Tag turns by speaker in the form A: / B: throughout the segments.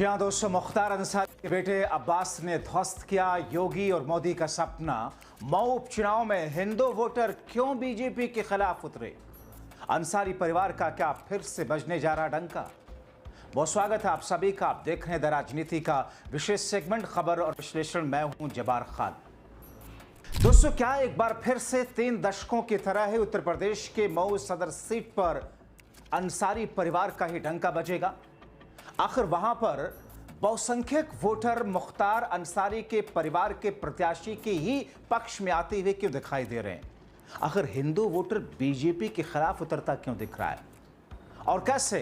A: जी हाँ दोस्तों, मुख्तार अंसारी के बेटे अब्बास ने ध्वस्त किया योगी और मोदी का सपना। मऊ उपचुनाव में हिंदू वोटर क्यों बीजेपी के खिलाफ उतरे? अंसारी परिवार का क्या फिर से बजने जा रहा डंका? बहुत स्वागत है आप सभी का। आप देख रहे हैं द राजनीति का विशेष सेगमेंट खबर और विश्लेषण। मैं हूं जबार खान। दोस्तों, क्या एक बार फिर से 3 दशकों की तरह ही उत्तर प्रदेश के मऊ सदर सीट पर अंसारी परिवार का ही डंका बजेगा? आखिर वहां पर बहुसंख्यक वोटर मुख्तार अंसारी के परिवार के प्रत्याशी के ही पक्ष में आते हुए क्यों दिखाई दे रहे हैं? आखिर हिंदू वोटर बीजेपी के खिलाफ उतरता क्यों दिख रहा है? और कैसे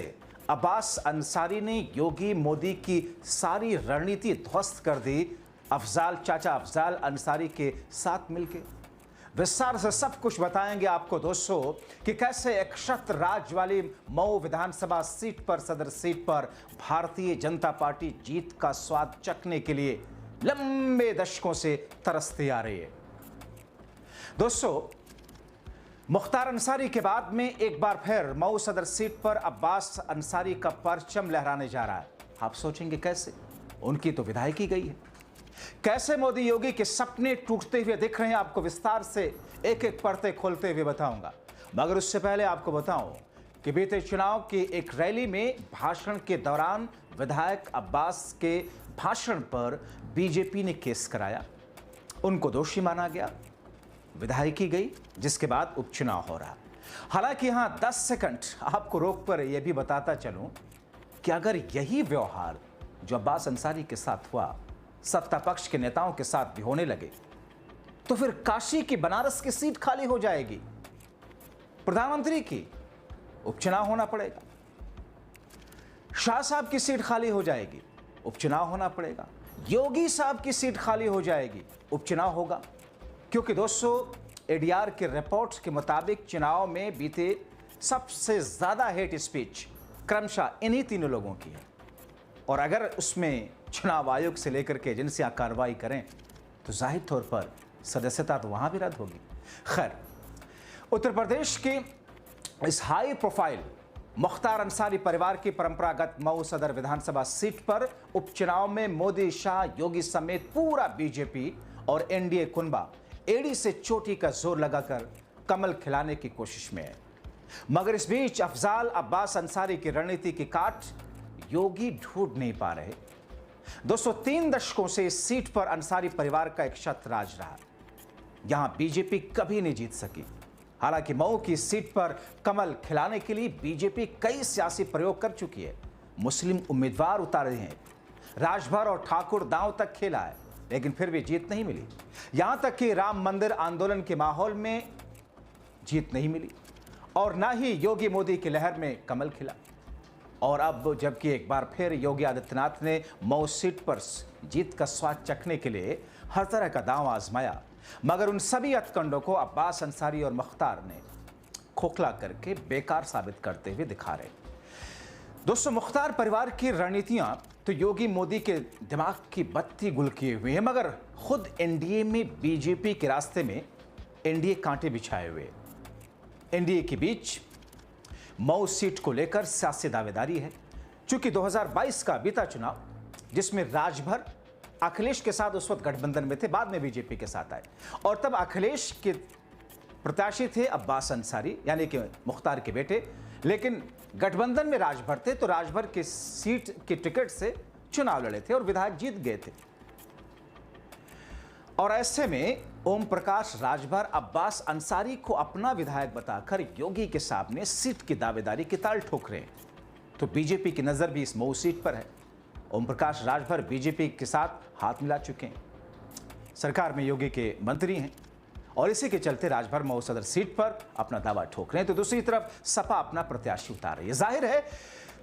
A: अब्बास अंसारी ने योगी मोदी की सारी रणनीति ध्वस्त कर दी चाचा अफजाल अंसारी के साथ मिलकर? विस्तार से सब कुछ बताएंगे आपको दोस्तों कि कैसे एक शत राज वाली मऊ विधानसभा सीट पर, सदर सीट पर भारतीय जनता पार्टी जीत का स्वाद चखने के लिए लंबे दशकों से तरसती आ रही है। दोस्तों, मुख्तार अंसारी के बाद में एक बार फिर मऊ सदर सीट पर अब्बास अंसारी का परचम लहराने जा रहा है। आप सोचेंगे कैसे? उनकी तो विधायकी गई है। कैसे मोदी योगी के सपने टूटते हुए दिख रहे हैं, आपको विस्तार से एक एक परतें खोलते हुए बताऊंगा। मगर उससे पहले आपको बताऊं कि बीते चुनाव की एक रैली में भाषण के दौरान विधायक अब्बास के भाषण पर बीजेपी ने केस कराया। उनको दोषी माना गया, विधायकी गई, जिसके बाद उपचुनाव हो रहा। हालांकि यहां 10 सेकंड आपको रोक कर यह भी बताता चलूं कि अगर यही व्यवहार जो अब्बास अंसारी के साथ हुआ सत्ता पक्ष के नेताओं के साथ भी होने लगे तो फिर काशी की बनारस की सीट खाली हो जाएगी, प्रधानमंत्री की उपचुनाव होना पड़ेगा, शाह साहब की सीट खाली हो जाएगी, उपचुनाव होना पड़ेगा, योगी साहब की सीट खाली हो जाएगी, उपचुनाव होगा। क्योंकि दोस्तों, एडीआर के रिपोर्ट्स के मुताबिक चुनाव में बीते सबसे ज्यादा हेट स्पीच क्रमशः इन्हीं तीनों लोगों की है। और अगर उसमें चुनाव आयोग से लेकर के एजेंसियां कार्रवाई करें तो जाहिर तौर पर सदस्यता तो वहां भी रद्द होगी। खैर, उत्तर प्रदेश के इस हाई प्रोफाइल मुख्तार अंसारी परिवार की परंपरागत मऊ सदर विधानसभा सीट पर उपचुनाव में मोदी, शाह, योगी समेत पूरा बीजेपी और एनडीए कुनबा एड़ी से चोटी का जोर लगाकर कमल खिलाने की कोशिश में है। मगर इस बीच अफजाल अब्बास अंसारी की रणनीति की काट योगी ढूंढ नहीं पा रहे। दोस्तों, 3 दशकों से इस सीट पर अंसारी परिवार का एक शत राज रहा। यहां बीजेपी कभी नहीं जीत सकी। हालांकि मऊ की सीट पर कमल खिलाने के लिए बीजेपी कई सियासी प्रयोग कर चुकी है। मुस्लिम उम्मीदवार उतारे हैं, राजभर और ठाकुर दांव तक खेला है, लेकिन फिर भी जीत नहीं मिली। यहां तक कि राम मंदिर आंदोलन के माहौल में जीत नहीं मिली और ना ही योगी मोदी की लहर में कमल खिला। और अब जबकि एक बार फिर योगी आदित्यनाथ ने मऊ सीट पर जीत का स्वाद चखने के लिए हर तरह का दांव आजमाया, मगर उन सभी हथकंडों को अब्बास अंसारी और मुख्तार ने खोखला करके बेकार साबित करते हुए दिखा रहे। दोस्तों, मुख्तार परिवार की रणनीतियां तो योगी मोदी के दिमाग की बत्ती गुल किए हुए हैं, मगर खुद एनडीए में बीजेपी के रास्ते में एनडीए कांटे बिछाए हुए। एनडीए के बीच मऊ सीट को लेकर सियासी दावेदारी है। चूंकि 2022 का बीता चुनाव, जिसमें राजभर अखिलेश के साथ उस वक्त गठबंधन में थे, बाद में बीजेपी के साथ आए, और तब अखिलेश के प्रत्याशी थे अब्बास अंसारी, यानी कि मुख्तार के बेटे, लेकिन गठबंधन में राजभर थे, तो राजभर के सीट के टिकट से चुनाव लड़े थे और विधायक जीत गए थे। और ऐसे में ओम प्रकाश राजभर अब्बास अंसारी को अपना विधायक बताकर योगी के सामने सीट की दावेदारी की ताल ठोक रहे हैं। तो बीजेपी की नजर भी इस मऊ सीट पर है। ओम प्रकाश राजभर बीजेपी के साथ हाथ मिला चुके हैं, सरकार में योगी के मंत्री हैं, और इसी के चलते राजभर मऊ सदर सीट पर अपना दावा ठोक रहे हैं। तो दूसरी तरफ सपा अपना प्रत्याशी उतार रही है। जाहिर है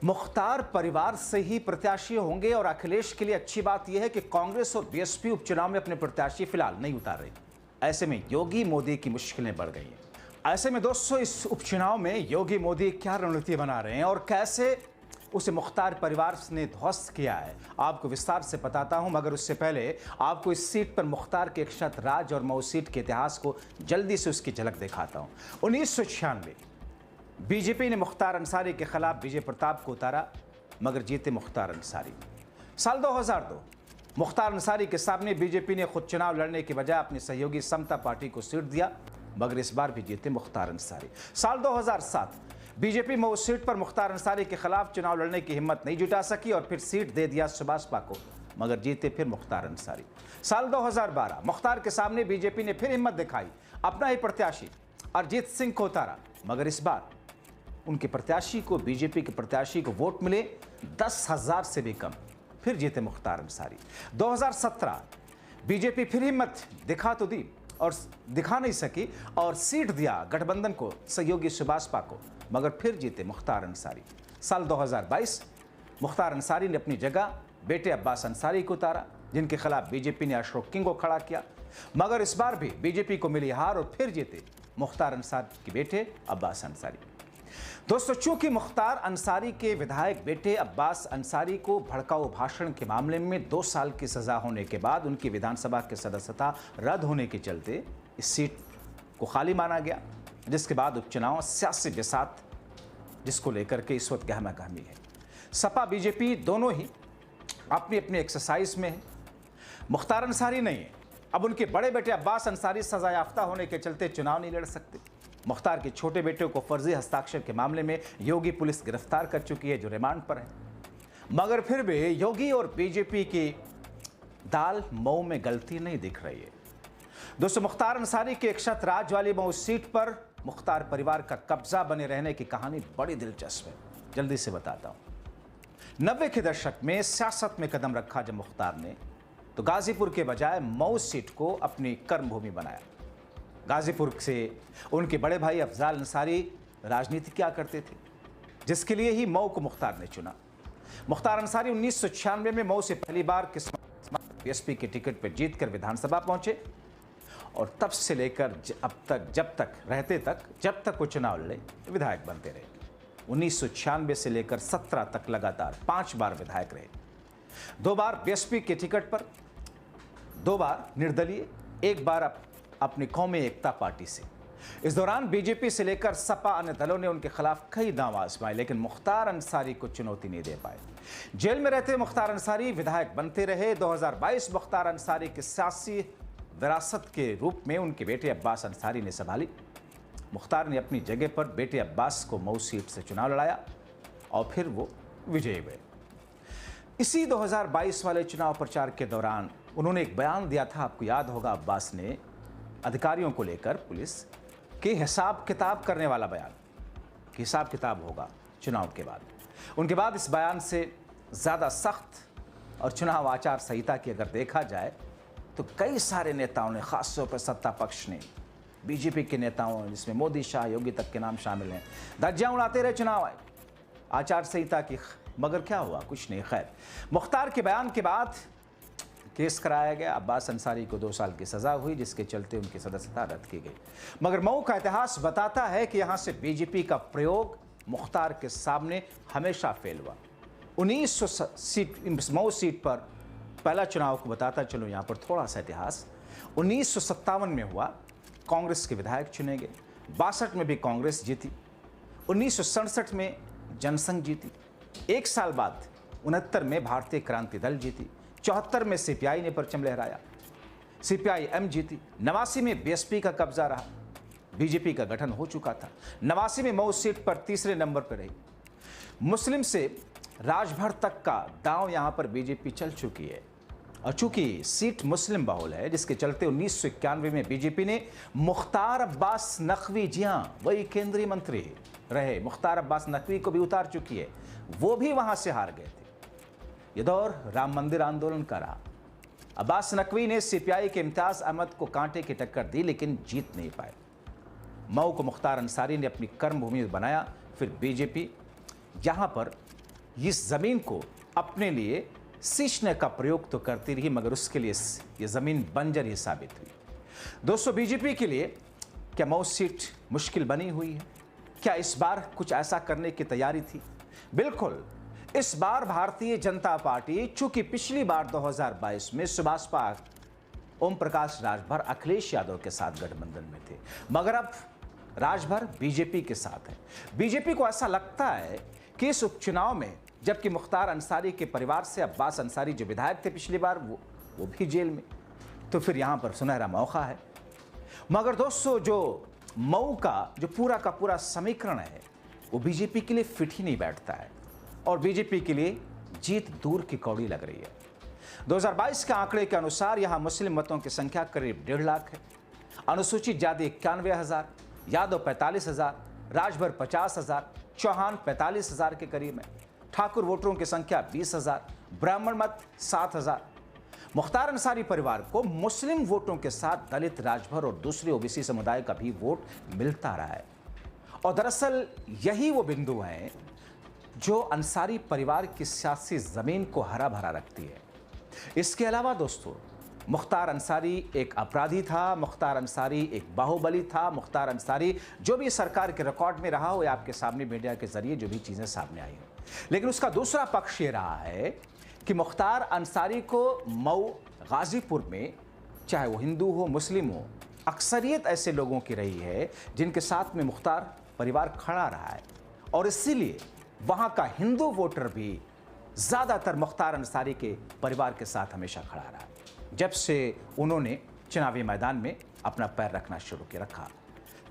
A: मुख्तार परिवार से ही प्रत्याशी होंगे, और अखिलेश के लिए अच्छी बात यह है कि कांग्रेस और बीएसपी उपचुनाव में अपने प्रत्याशी फिलहाल नहीं उतार रही। ऐसे में योगी मोदी की मुश्किलें बढ़ गई हैं। ऐसे में दोस्तों, इस उपचुनाव में योगी मोदी क्या रणनीति बना रहे हैं और कैसे उसे मुख्तार परिवार ने ध्वस्त किया है, आपको विस्तार से बताता हूं। मगर उससे पहले आपको इस सीट पर मुख्तार के एक शत राज और मऊ सीट के इतिहास को जल्दी से उसकी झलक दिखाता हूं। 1996 बीजेपी ने मुख्तार अंसारी के खिलाफ विजय प्रताप को उतारा, मगर जीते मुख्तार अंसारी। साल 2002 मुख्तार अंसारी के सामने बीजेपी ने खुद चुनाव लड़ने के बजाय अपनी सहयोगी समता पार्टी को सीट दिया, मगर इस बार भी जीते मुख्तार अंसारी। साल 2007 बीजेपी मऊ सीट पर मुख्तार अंसारी के खिलाफ चुनाव लड़ने की हिम्मत नहीं जुटा सकी और फिर सीट दे दिया सुभाषपा को, मगर जीते फिर मुख्तार अंसारी। साल 2012 मुख्तार के सामने बीजेपी ने फिर हिम्मत दिखाई, अपना ही प्रत्याशी अरिजीत सिंह को उतारा, मगर इस बार उनके प्रत्याशी को, बीजेपी के प्रत्याशी को वोट मिले 10,000 से भी कम, फिर जीते मुख्तार अंसारी। 2017 बीजेपी फिर हिम्मत दिखा तो दी और दिखा नहीं सकी और सीट दिया गठबंधन को, सहयोगी सुभाषपा को, मगर फिर जीते मुख्तार अंसारी। साल 2022 मुख्तार अंसारी ने अपनी जगह बेटे अब्बास अंसारी को उतारा, जिनके खिलाफ बीजेपी ने अशोक किंग को खड़ा किया, मगर इस बार भी बीजेपी को मिली हार और फिर जीते मुख्तार अंसारी के बेटे अब्बास अंसारी। दोस्तों, चूंकि मुख्तार अंसारी के विधायक बेटे अब्बास अंसारी को भड़काऊ भाषण के मामले में 2 साल की सजा होने के बाद उनकी विधानसभा की सदस्यता रद्द होने के चलते इस सीट को खाली माना गया, जिसके बाद उपचुनाव सियासी बिसात जिसको लेकर के इस वक्त गहमा गहमी है। सपा बीजेपी दोनों ही अपनी अपनी एक्सरसाइज में है। मुख्तार अंसारी नहीं है, अब उनके बड़े बेटे अब्बास अंसारी सजा याफ्ता होने के चलते चुनाव नहीं लड़ सकते। मुख्तार के छोटे बेटे को फर्जी हस्ताक्षर के मामले में योगी पुलिस गिरफ्तार कर चुकी है, जो रिमांड पर है, मगर फिर भी योगी और बीजेपी की दाल मऊ में गलती नहीं दिख रही है। दोस्तों, मुख्तार अंसारी के इकशत राज वाली मऊ सीट पर मुख्तार परिवार का कब्जा बने रहने की कहानी बड़ी दिलचस्प है, जल्दी से बताता हूं। 90 के दशक में सियासत में कदम रखा जब मुख्तार ने, तो गाजीपुर के बजाय मऊ सीट को अपनी कर्मभूमि बनाया। गाजीपुर से उनके बड़े भाई अफजाल अंसारी राजनीति क्या करते थे, जिसके लिए ही मऊ को मुख्तार ने चुना। मुख्तार अंसारी 1996 में मऊ से पहली बार किस्मत बीएसपी के टिकट पर जीतकर विधानसभा पहुंचे और तब से लेकर अब तक, जब तक वो चुनाव लड़े, विधायक बनते रहे। 1996 से लेकर 17 तक लगातार 5 बार विधायक रहे, 2 बार बीएसपी के टिकट पर, 2 बार निर्दलीय, 1 बार अपनी कौमी एकता पार्टी से। इस दौरान बीजेपी से लेकर सपा अन्य दलों ने उनके खिलाफ कई दांव आजमाए, लेकिन मुख्तार अंसारी को चुनौती नहीं दे पाए। जेल में रहते मुख्तार अंसारी विधायक बनते रहे। 2022 मुख्तार अंसारी की सियासी विरासत के रूप में उनके बेटे अब्बास अंसारी ने संभाली। मुख्तार ने अपनी जगह पर बेटे अब्बास को मऊ सीट से चुनाव लड़ाया और फिर वो विजयी हुए। इसी 2022 वाले चुनाव प्रचार के दौरान उन्होंने एक बयान दिया था, आपको याद होगा, अब्बास ने अधिकारियों को लेकर पुलिस के हिसाब किताब करने वाला बयान, कि हिसाब किताब होगा चुनाव के बाद। उनके बाद इस बयान से ज़्यादा सख्त और चुनाव आचार संहिता की अगर देखा जाए तो कई सारे नेताओं ने, खासतौर पर सत्ता पक्ष ने, बीजेपी के नेताओं, जिसमें मोदी, शाह, योगी तक के नाम शामिल हैं, धज्जियां उड़ाते रहे चुनाव आए आचार संहिता की, मगर क्या हुआ? कुछ नहीं। खैर, मुख्तार के बयान के बाद केस कराया गया। अब्बास अंसारी को 2 साल की सजा हुई, जिसके चलते उनकी सदस्यता रद्द की गई। मगर मऊ का इतिहास बताता है कि यहां से बीजेपी का प्रयोग मुख्तार के सामने हमेशा फेल हुआ। 1900 सीट मऊ सीट पर पहला चुनाव को बताता चलो, यहां पर थोड़ा सा इतिहास। 1957 में हुआ, कांग्रेस के विधायक चुने गए। 62 में भी कांग्रेस जीती। 1967 में जनसंघ जीती। 1 साल बाद 69 में भारतीय क्रांति दल जीती। 74 में सीपीआई ने परचम लहराया, सीपीआई-एम जीती। 89 में बीएसपी का कब्जा रहा, बीजेपी का गठन हो चुका था। 89 में मऊ सीट पर तीसरे नंबर पर रही। मुस्लिम से राजभर तक का दांव यहां पर बीजेपी चल चुकी है, और चूंकि सीट मुस्लिम बहुल है, जिसके चलते 1991 में बीजेपी ने मुख्तार अब्बास नकवी, जी हां, वही केंद्रीय मंत्री रहे, मुख्तार अब्बास नकवी को भी उतार चुकी है, वो भी वहां से हार गए थे। यह दौर राम मंदिर आंदोलन का रहा। अब्बास नकवी ने सीपीआई के इम्तियाज अहमद को कांटे की टक्कर दी, लेकिन जीत नहीं पाए। मऊ को मुख्तार अंसारी ने अपनी कर्मभूमि बनाया। फिर बीजेपी यहां पर इस जमीन को अपने लिए सींचने का प्रयोग तो करती रही, मगर उसके लिए यह जमीन बंजर ही साबित हुई। दोस्तों, बीजेपी के लिए क्या मऊ सीट मुश्किल बनी हुई है? क्या इस बार कुछ ऐसा करने की तैयारी थी? बिल्कुल। इस बार भारतीय जनता पार्टी, चूंकि पिछली बार 2022 में सुभाषपा, ओम प्रकाश राजभर, अखिलेश यादव के साथ गठबंधन में थे, मगर अब राजभर बीजेपी के साथ है। बीजेपी को ऐसा लगता है कि इस उपचुनाव में जबकि मुख्तार अंसारी के परिवार से अब्बास अंसारी जो विधायक थे पिछली बार वो भी जेल में, तो फिर यहां पर सुनहरा मौका है। मगर दोस्तों, जो मऊ का जो पूरा का पूरा समीकरण है वो बीजेपी के लिए फिट ही नहीं बैठता है और बीजेपी के लिए जीत दूर की कौड़ी लग रही है। 2022 के आंकड़े के अनुसार यहां मुस्लिम मतों की संख्या करीब 1.5 लाख है। अनुसूचित जाति 91,000, यादव 45,000, राजभर 50,000, चौहान 45,000 के करीब है। ठाकुर वोटरों की संख्या 20,000, ब्राह्मण मत 7,000। मुख्तार अंसारी परिवार को मुस्लिम वोटों के साथ दलित, राजभर और दूसरे ओबीसी समुदाय का भी वोट मिलता रहा है। और दरअसल यही वो बिंदु हैं जो अंसारी परिवार की सियासी जमीन को हरा भरा रखती है। इसके अलावा दोस्तों, मुख्तार अंसारी एक अपराधी था, मुख्तार अंसारी एक बाहुबली था, मुख्तार अंसारी जो भी सरकार के रिकॉर्ड में रहा हो या आपके सामने मीडिया के जरिए जो भी चीज़ें सामने आई हो। लेकिन उसका दूसरा पक्ष ये रहा है कि मुख्तार अंसारी को मऊ, गाजीपुर में चाहे वो हिंदू हो, मुस्लिम हो, अक्सरियत ऐसे लोगों की रही है जिनके साथ में मुख्तार परिवार खड़ा रहा है और इसीलिए वहाँ का हिंदू वोटर भी ज़्यादातर मुख्तार अंसारी के परिवार के साथ हमेशा खड़ा रहा है जब से उन्होंने चुनावी मैदान में अपना पैर रखना शुरू किया रखा,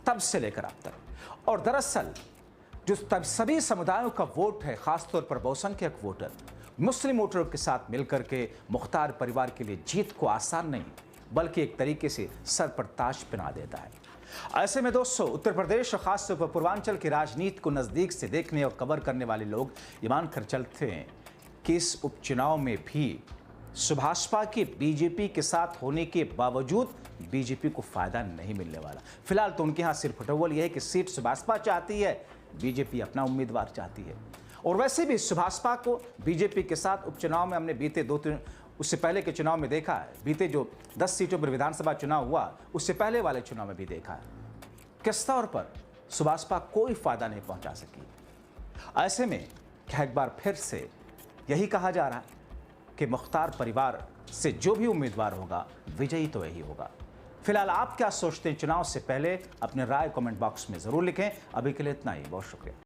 A: तब से लेकर अब तक। और दरअसल जो तब सभी समुदायों का वोट है, खासतौर पर बहुसंख्यक वोटर मुस्लिम वोटरों के साथ मिलकर के मुख्तार परिवार के लिए जीत को आसान नहीं बल्कि एक तरीके से सर पर ताज पहना देता है। ऐसे में दोस्तों, उत्तर प्रदेश और खासतौर पर पूर्वांचल की राजनीति को नज़दीक से देखने और कवर करने वाले लोग ये मानकर चलते हैं कि इस उपचुनाव में भी सुभाषपा के बीजेपी के साथ होने के बावजूद बीजेपी को फायदा नहीं मिलने वाला। फिलहाल तो उनके यहाँ सिर्फ फटोवल यह है कि सीट सुभाषपा चाहती है, बीजेपी अपना उम्मीदवार चाहती है। और वैसे भी सुभाषपा को बीजेपी के साथ उपचुनाव में हमने बीते उससे पहले के चुनाव में देखा है, बीते जो 10 सीटों पर विधानसभा चुनाव हुआ उससे पहले वाले चुनाव में भी देखा है, किस तौर पर सुभाषपा कोई फायदा नहीं पहुंचा सकी। ऐसे में क्या एक बार फिर से यही कहा जा रहा है कि मुख्तार परिवार से जो भी उम्मीदवार होगा विजयी तो यही होगा। फिलहाल आप क्या सोचते हैं चुनाव से पहले? अपने राय कमेंट बॉक्स में जरूर लिखें। अभी के लिए इतना ही, बहुत शुक्रिया।